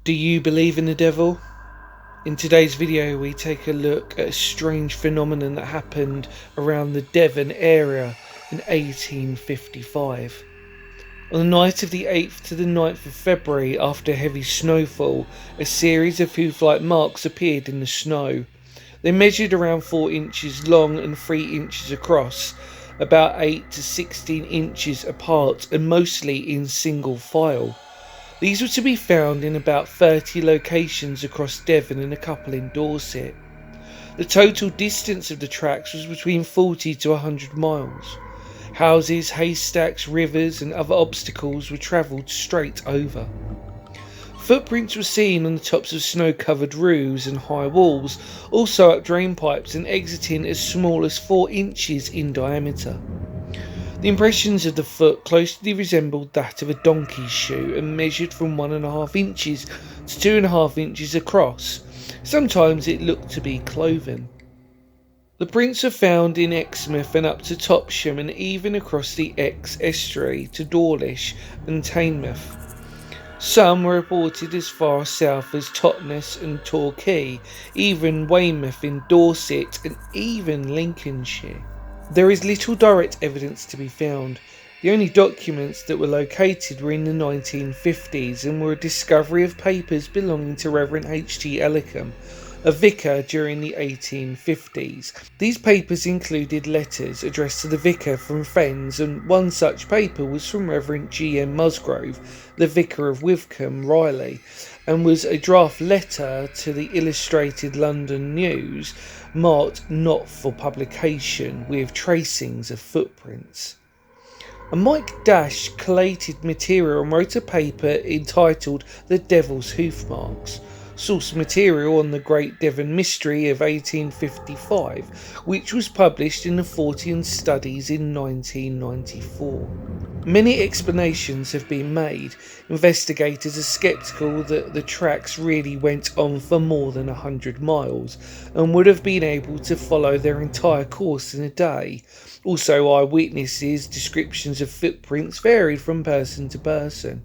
Do you believe in the devil? In today's video we take a look at a strange phenomenon that happened around the Devon area in 1855. On the night of the 8th to the 9th of February, after heavy snowfall, a series of hoof-like marks appeared in the snow. They measured around 4 inches long and 3 inches across, about 8 to 16 inches apart and mostly in single file. These were to be found in about 30 locations across Devon and a couple in Dorset. The total distance of the tracks was between 40 to 100 miles. Houses, haystacks, rivers and other obstacles were travelled straight over. Footprints were seen on the tops of snow-covered roofs and high walls, also up drain pipes and exiting as small as 4 inches in diameter. The impressions of the foot closely resembled that of a donkey's shoe and measured from 1.5 inches to 2.5 inches across. Sometimes it looked to be cloven. The prints are found in Exmouth and up to Topsham and even across the Exe estuary to Dawlish and Teignmouth. Some were reported as far south as Totnes and Torquay, even Weymouth in Dorset and even Lincolnshire. There is little direct evidence to be found. The only documents that were located were in the 1950s and were a discovery of papers belonging to Reverend H.T. Ellicombe, a vicar during the 1850s. These papers included letters addressed to the vicar from friends, and one such paper was from Reverend G.M. Musgrove, the vicar of Withcombe, Riley, and was a draft letter to the Illustrated London News marked not for publication with tracings of footprints. And Mike Dash collated material and wrote a paper entitled The Devil's Hoof Marks, source material on the Great Devon Mystery of 1855, which was published in the Fortean Studies in 1994. Many explanations have been made. Investigators are sceptical that the tracks really went on for more than 100 miles and would have been able to follow their entire course in a day. Also, eyewitnesses' descriptions of footprints varied from person to person.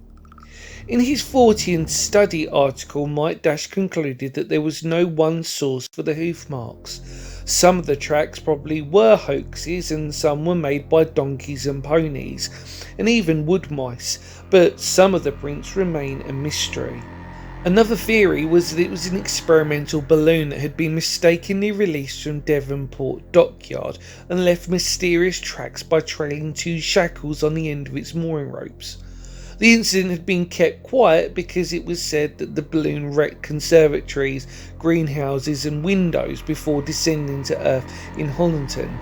In his Fortean Study article, Mike Dash concluded that there was no one source for the hoof marks. Some of the tracks probably were hoaxes and some were made by donkeys and ponies, and even wood mice, but some of the prints remain a mystery. Another theory was that it was an experimental balloon that had been mistakenly released from Devonport dockyard and left mysterious tracks by trailing 2 shackles on the end of its mooring ropes. The incident had been kept quiet because it was said that the balloon wrecked conservatories, greenhouses and windows before descending to Earth in Hollington.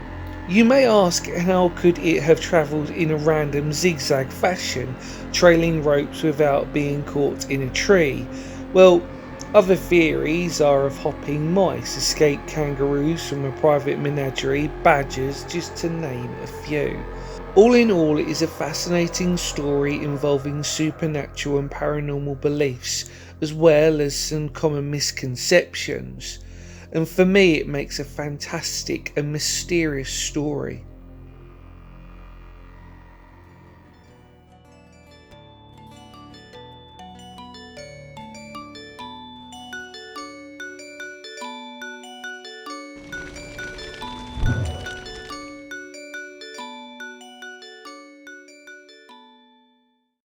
You may ask, how could it have travelled in a random zigzag fashion, trailing ropes without being caught in a tree? Well, other theories are of hopping mice, escaped kangaroos from a private menagerie, badgers, just to name a few. All in all, it is a fascinating story involving supernatural and paranormal beliefs, as well as some common misconceptions. And for me, it makes a fantastic and mysterious story.